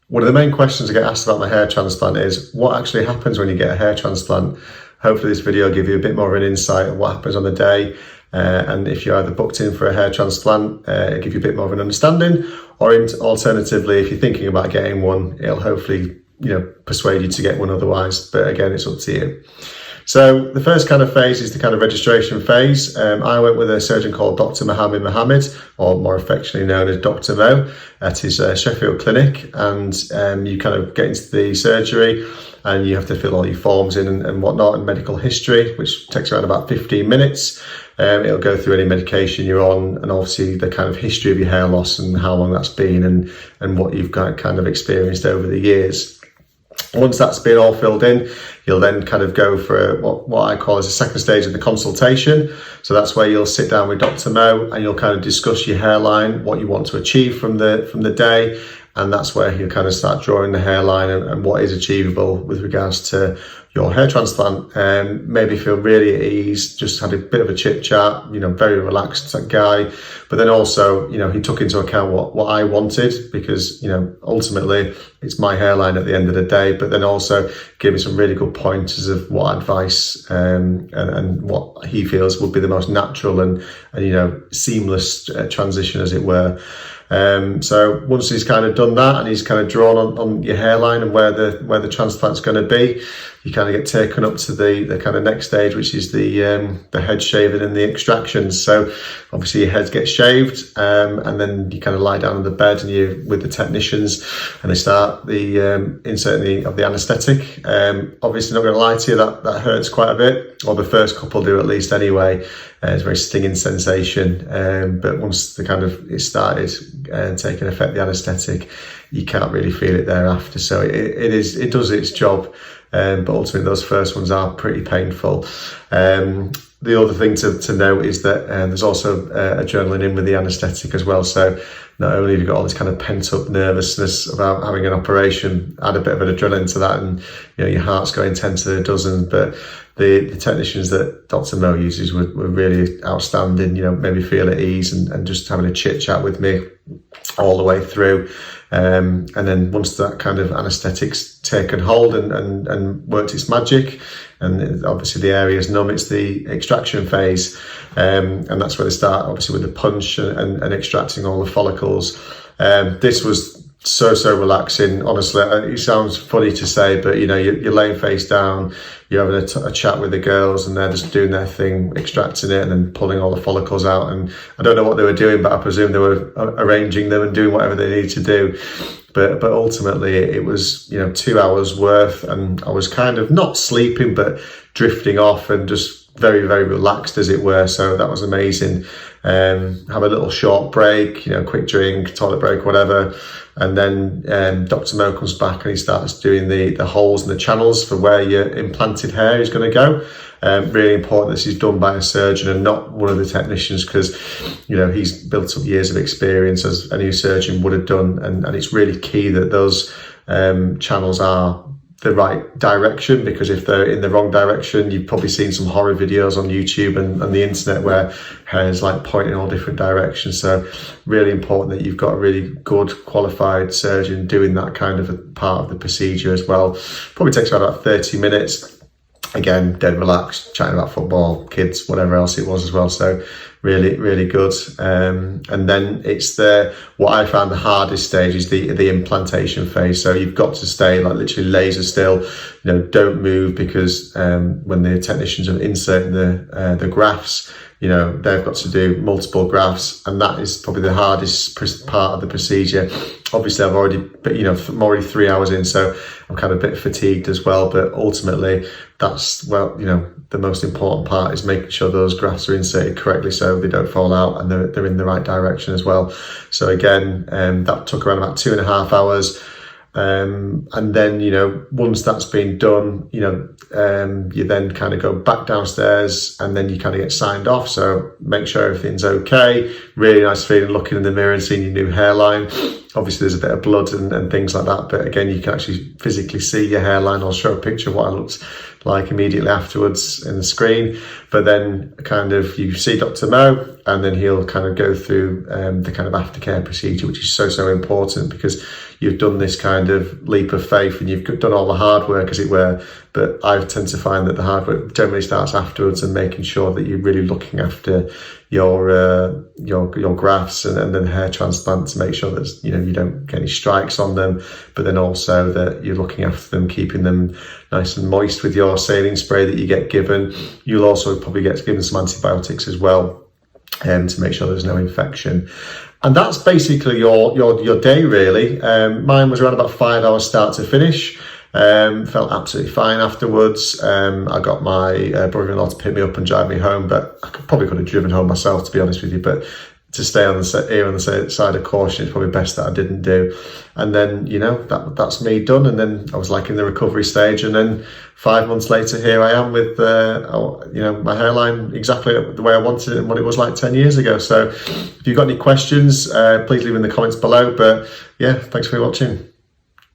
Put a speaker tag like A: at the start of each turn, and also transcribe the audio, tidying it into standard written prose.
A: One of the main questions I get asked about my hair transplant is what actually happens when you get a hair transplant. Hopefully this video will give you a bit more of an insight on what happens on the day, and if you're either booked in for a hair transplant, it'll give you a bit more of an understanding, or alternatively, if you're thinking about getting one, it'll hopefully persuade you to get one otherwise, but again, it's up to you. So the first kind of phase is the kind of registration phase. I went with a surgeon called Dr. Mohammed, or more affectionately known as Dr. Mo, at his Sheffield clinic. And you kind of get into the surgery and you have to fill all your forms in and whatnot, and medical history, which takes around about 15 minutes. It'll go through any medication you're on, and obviously the kind of history of your hair loss and how long that's been, and what you've kind of experienced over the years. Once that's been all filled in, you'll then kind of go for what I call as a second stage of the consultation. So that's where you'll sit down with Dr. Mo and you'll kind of discuss your hairline, what you want to achieve from the day. And that's where he'll kind of start drawing the hairline and what is achievable with regards to your hair transplant. Maybe feel really at ease, just had a bit of a chit chat, very relaxed guy. But then also, he took into account what I wanted, because, ultimately it's my hairline at the end of the day, but then also gave me some really good pointers of what advice and what he feels would be the most natural and seamless transition, as it were. So once he's kind of done that and he's kind of drawn on your hairline and where the transplant's going to be, you kind of get taken up to the kind of next stage, which is the head shaving and the extractions. So obviously your head gets shaved, and then you kind of lie down on the bed and you with the technicians, and they start the inserting of the anaesthetic. Obviously, not going to lie to you, that hurts quite a bit, or the first couple do at least anyway. It's a very stinging sensation, but once it started taking effect, the anaesthetic, you can't really feel it thereafter. So it does its job, but ultimately those first ones are pretty painful. The other thing to note is that there's also adrenaline in with the anaesthetic as well. So not only have you got all this kind of pent up nervousness about having an operation, add a bit of an adrenaline to that, and your heart's going 10 to a dozen. But the technicians that Dr. Mo uses were really outstanding. Made me feel at ease and just having a chit chat with me all the way through. And then once that kind of anaesthetic's taken hold and worked its magic, and obviously the area is numb, it's the extraction phase, and that's where they start obviously with the punch and extracting all the follicles. This was so relaxing, honestly. It sounds funny to say, but you're laying face down, you're having a chat with the girls, and they're just doing their thing, extracting it and then pulling all the follicles out. And I don't know what they were doing, but I presume they were arranging them and doing whatever they needed to do. But ultimately it was 2 hours worth, and I was kind of not sleeping but drifting off and just very relaxed, as it were. So that was amazing. Have a little short break, quick drink, toilet break, whatever, and then Dr. Mo comes back and he starts doing the holes and the channels for where your implanted hair is going to go. Really important this is done by a surgeon and not one of the technicians, because he's built up years of experience, as any surgeon would have done, and it's really key that those channels are the right direction, because if they're in the wrong direction, you've probably seen some horror videos on YouTube and the internet where hair's like pointing all different directions. So really important that you've got a really good qualified surgeon doing that kind of a part of the procedure as well. Probably takes about 30 minutes. Again, dead relaxed, chatting about football, kids, whatever else it was as well. So really good. And then it's what I found the hardest stage is the implantation phase. So you've got to stay like literally laser still, don't move, because when the technicians are inserting the grafts, they've got to do multiple grafts, and that is probably the hardest part of the procedure. Obviously I'm already 3 hours in, so I'm kind of a bit fatigued as well, but ultimately that's, the most important part is making sure those grafts are inserted correctly so they don't fall out and they're in the right direction as well. So again, that took around about 2.5 hours. And then, once that's been done, you then kind of go back downstairs and then you kind of get signed off. So make sure everything's okay. Really nice feeling looking in the mirror and seeing your new hairline. Obviously there's a bit of blood and things like that, but again, you can actually physically see your hairline. I'll show a picture of what it looks like immediately afterwards in the screen. But then kind of you see Dr. Mo, and then he'll kind of go through the kind of aftercare procedure, which is so important, because you've done this kind of leap of faith and you've done all the hard work, as it were. But I tend to find that the hard work generally starts afterwards, and making sure that you're really looking after your grafts and then hair transplant, to make sure that you don't get any strikes on them, but then also that you're looking after them, keeping them nice and moist with your saline spray that you get given. You'll also probably get given some antibiotics as well, to make sure there's no infection. And that's basically your day, really. Mine was around about 5 hours start to finish. Felt absolutely fine afterwards. I got my brother-in-law to pick me up and drive me home, but I probably could have driven home myself, to be honest with you. But to stay on the side of caution, it's probably best that I didn't do. And then, that's me done. And then I was like in the recovery stage, and then 5 months later, here I am with my hairline exactly the way I wanted it and what it was like 10 years ago. So if you've got any questions, please leave in the comments below. But yeah, thanks for watching.